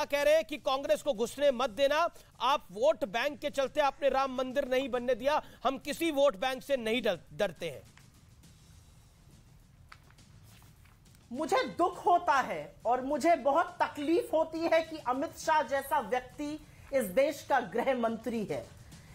कह रहे हैं कि कांग्रेस को घुसने मत देना, आप वोट बैंक के चलते आपने राम मंदिर नहीं बनने दिया, हम किसी वोट बैंक से नहीं डरते हैं। मुझे दुख होता है और मुझे बहुत तकलीफ होती है कि अमित शाह जैसा व्यक्ति इस देश का गृह मंत्री है।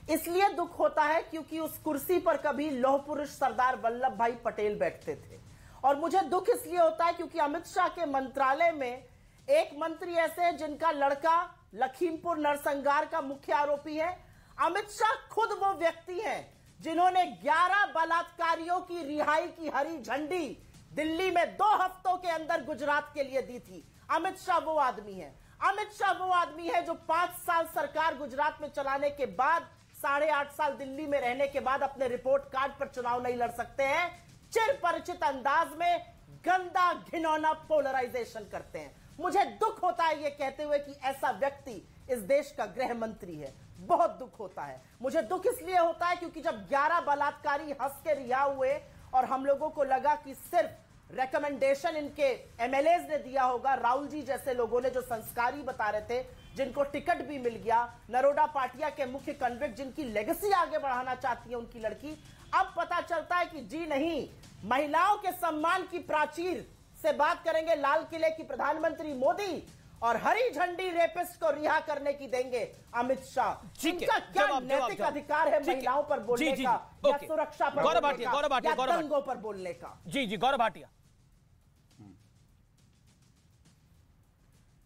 इसलिए दुख होता है क्योंकि उस कुर्सी पर कभी लौह पुरुष सरदार वल्लभ भाई पटेल बैठते थे, और मुझे दुख इसलिए होता है क्योंकि अमित शाह के मंत्रालय में एक मंत्री ऐसे हैं जिनका लड़का लखीमपुर नरसंहार का मुख्य आरोपी है। अमित शाह खुद वो व्यक्ति हैं जिन्होंने 11 बलात्कारियों की रिहाई की हरी झंडी दिल्ली में 2 हफ्तों के अंदर गुजरात के लिए दी थी। अमित शाह वो आदमी है। अमित शाह वो आदमी है जो 5 साल सरकार गुजरात में चलाने के बाद, 8.5 साल दिल्ली में रहने के बाद अपने रिपोर्ट कार्ड पर चुनाव नहीं लड़ सकते हैं, चिर परिचित अंदाज में गंदा घिनौना पोलराइजेशन करते हैं। मुझे दुख होता है ये कहते हुए कि ऐसा व्यक्ति इस देश का गृह मंत्री है। बहुत दुख होता है। मुझे दुख इसलिए होता है क्योंकि जब 11 बलात्कारी हंस के रिहा हुए और हम लोगों को लगा कि सिर्फ रेकमेंडेशन इनके एमएलएज ने दिया होगा, राहुल जी जैसे लोगों ने जो संस्कारी बता रहे थे, जिनको टिकट भी मिल गया, नरोडा पाटिया के मुख्य कन्विक्ट जिनकी लेगेसी आगे बढ़ाना चाहती है उनकी लड़की, अब पता चलता है कि जी नहीं, महिलाओं के सम्मान की प्राचीर से बात करेंगे लाल किले की प्रधानमंत्री मोदी, और हरी झंडी रेपिस्ट को रिहा करने की देंगे अमित शाह। इनका क्या नैतिक अधिकार है महिलाओं पर बोलने का, या सुरक्षा पर बोलने का, या दंगों पर बोलने का? जी गौरव भाटिया।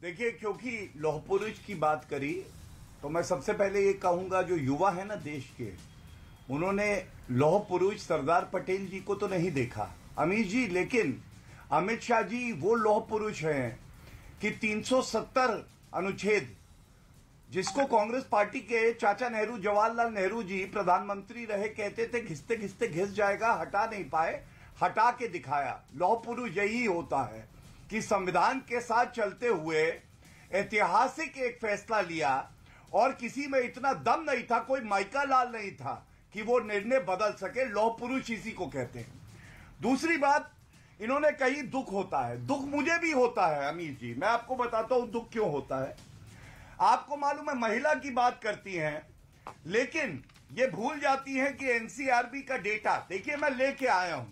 देखिए, क्योंकि लौह पुरुष की बात करी तो मैं सबसे पहले ये कहूंगा, जो युवा है ना देश के, उन्होंने लौह पुरुष सरदार पटेल जी को तो नहीं देखा अमित जी, लेकिन अमित शाह जी वो लौह पुरुष हैं कि 370 अनुच्छेद, जिसको कांग्रेस पार्टी के चाचा नेहरू, जवाहरलाल नेहरू जी प्रधानमंत्री रहे, कहते थे घिसते घिसते घिस जाएगा, हटा नहीं पाए, हटा के दिखाया। लौह पुरुष यही होता है कि संविधान के साथ चलते हुए ऐतिहासिक एक फैसला लिया, और किसी में इतना दम नहीं था, कोई माइका लाल नहीं था कि वो निर्णय बदल सके। लौह पुरुष इसी को कहते हैं। दूसरी बात, इन्होंने कही दुख होता है। दुख मुझे भी होता है अमीर जी, मैं आपको बताता हूं दुख क्यों होता है। आपको मालूम है, महिला की बात करती हैं, लेकिन ये भूल जाती हैं कि एनसीआरबी का डेटा, देखिए मैं लेके आया हूं,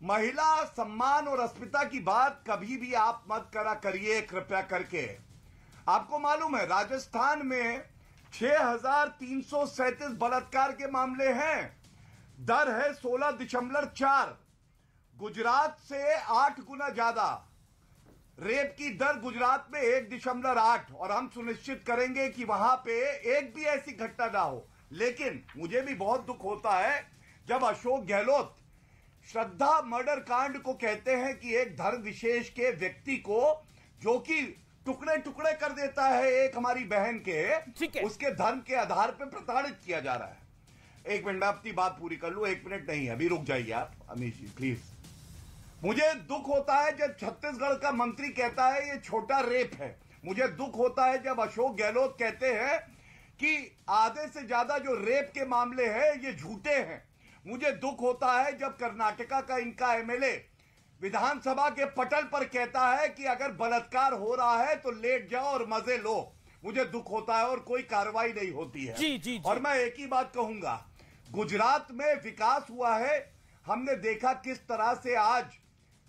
महिला सम्मान और अस्मिता की बात कभी भी आप मत करिए कृपया करके। आपको मालूम है राजस्थान में 6,337 बलात्कार के मामले हैं, दर है 16.4, गुजरात से 8 गुना ज्यादा रेप की दर गुजरात में 1.8, और हम सुनिश्चित करेंगे कि वहां पे एक भी ऐसी घटना ना हो। लेकिन मुझे भी बहुत दुख होता है जब अशोक गहलोत श्रद्धा मर्डर कांड को कहते हैं कि एक धर्म विशेष के व्यक्ति को, जो कि टुकड़े टुकड़े कर देता है एक हमारी बहन के, उसके धर्म के आधार पर प्रताड़ित किया जा रहा है। एक मिनट, मैं अपनी बात पूरी कर लूं। 1 मिनट नहीं, अभी रुक जाइए आप अमीर जी प्लीज। मुझे दुख होता है जब छत्तीसगढ़ का मंत्री कहता है ये छोटा रेप है। मुझे दुख होता है जब अशोक गहलोत कहते हैं कि आधे से ज्यादा जो रेप के मामले हैं ये झूठे हैं। मुझे दुख होता है जब कर्नाटका का इनका एमएलए विधानसभा के पटल पर कहता है कि अगर बलात्कार हो रहा है तो लेट जाओ और मजे लो। मुझे दुख होता है और कोई कार्रवाई नहीं होती है। जी। और मैं एक ही बात कहूंगा, गुजरात में विकास हुआ है। हमने देखा किस तरह से आज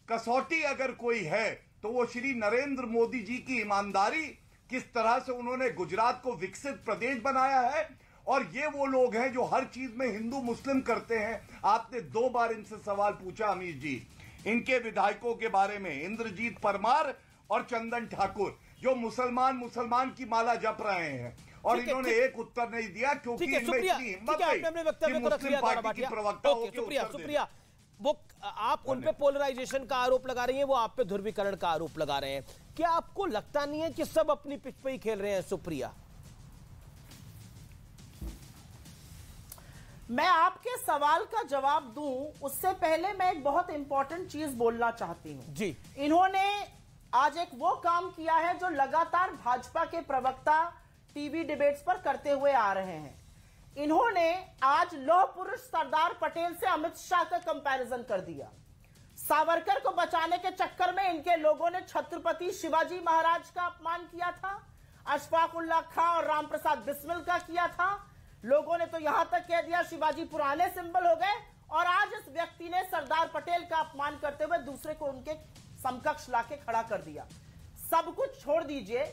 कसौटी अगर कोई है तो वो श्री नरेंद्र मोदी जी की ईमानदारी, किस तरह से उन्होंने गुजरात को विकसित प्रदेश बनाया है। और ये वो लोग हैं जो हर चीज में हिंदू मुस्लिम करते हैं। आपने 2 बार इनसे सवाल पूछा अमीर जी, इनके विधायकों के बारे में, इंद्रजीत परमार और चंदन ठाकुर, जो मुसलमान की माला जप रहे हैं, और इन्होंने एक उत्तर नहीं दिया क्योंकि इनमें इतनी हिम्मत नहीं कि मुस्लिम पार्टी की प्रवक्ता सुप्रिया, वो आप उन पे पोलराइजेशन का आरोप लगा रही हैं, वो आप पे ध्रुवीकरण का आरोप लगा रहे हैं। क्या आपको लगता नहीं है कि सब अपनी पिच पे ही खेल रहे हैं? सुप्रिया, मैं आपके सवाल का जवाब दूं उससे पहले मैं एक बहुत इंपॉर्टेंट चीज बोलना चाहती हूं जी। इन्होंने आज एक वो काम किया है जो लगातार भाजपा के प्रवक्ता टीवी डिबेट्स पर करते हुए आ रहे हैं। इन्होंने आज लौह पुरुष सरदार पटेल से अमित शाह का कंपैरिजन कर दिया। सावरकर को बचाने के चक्कर में इनके लोगों ने छत्रपति शिवाजी महाराज का अपमान किया था। अशफाकुल्लाह खां और रामप्रसाद बिस्मिल का किया था। लोगों ने तो यहां तक कह दिया शिवाजी पुराने सिंबल हो गए, और आज इस व्यक्ति ने सरदार पटेल का अपमान करते हुए दूसरे को उनके समकक्ष लाके खड़ा कर दिया। सब कुछ छोड़ दीजिए,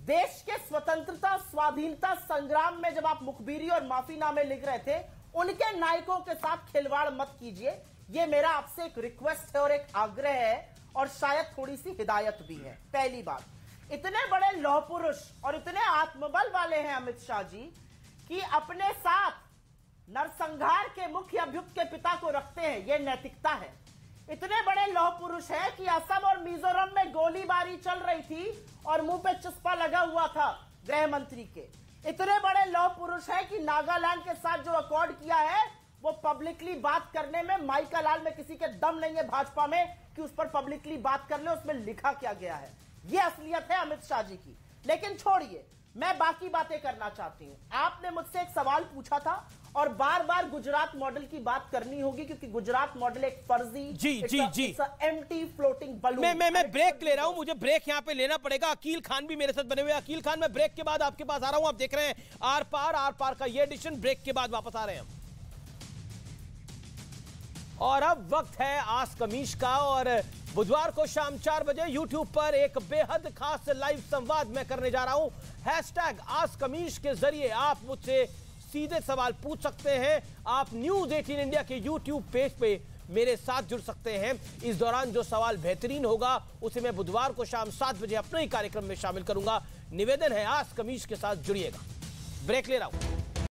देश के स्वतंत्रता स्वाधीनता संग्राम में जब आप मुखबिरी और माफीनामे लिख रहे थे, उनके नायकों के साथ खिलवाड़ मत कीजिए। ये मेरा आपसे एक रिक्वेस्ट है और एक आग्रह है, और शायद थोड़ी सी हिदायत भी है। पहली बात, इतने बड़े लौह पुरुष और इतने आत्मबल वाले हैं अमित शाह जी कि अपने साथ नरसंहार के मुख्य अभियुक्त के पिता को रखते हैं। यह नैतिकता है। इतने बड़े लौह पुरुष है कि असम और मिजोरम में गोलीबारी चल रही थी और मुंह पे चस्पा लगा हुआ था गृह मंत्री के। इतने बड़े लौह पुरुष है कि नागालैंड के साथ जो अकॉर्ड किया है वो पब्लिकली बात करने में माइका लाल में किसी के दम नहीं है भाजपा में कि उस पर पब्लिकली बात कर ले, उसमें लिखा क्या गया है। ये असलियत है अमित शाह जी की। लेकिन छोड़िए, मैं बाकी बातें करना चाहती हूं। आपने मुझसे एक सवाल पूछा था और बार बार गुजरात मॉडल की बात करनी होगी, क्योंकि गुजरात मॉडल एक फर्जी एम्प्टी फ्लोटिंग बलून। मैं ब्रेक ले रहा हूं, मुझे ब्रेक यहां पे लेना पड़ेगा। अकील खान भी मेरे साथ बने हुए। अकील खान, मैं ब्रेक के बाद आपके पास आ रहा हूं। आप देख रहे हैं आर पार का ये एडिशन। ब्रेक के बाद वापस आ रहे हैं और अब वक्त है आस्क अमीश का। और बुधवार को शाम 4 बजे YouTube पर एक बेहद खास लाइव संवाद मैं करने जा रहा हूं। #आस्क अमीश के जरिए आप मुझसे सीधे सवाल पूछ सकते हैं। आप न्यूज 18 इंडिया के YouTube पेज पे मेरे साथ जुड़ सकते हैं। इस दौरान जो सवाल बेहतरीन होगा उसे मैं बुधवार को शाम 7 बजे अपने ही कार्यक्रम में शामिल करूंगा। निवेदन है, आस्क अमीश के साथ जुड़िएगा। ब्रेक ले रहा हूं।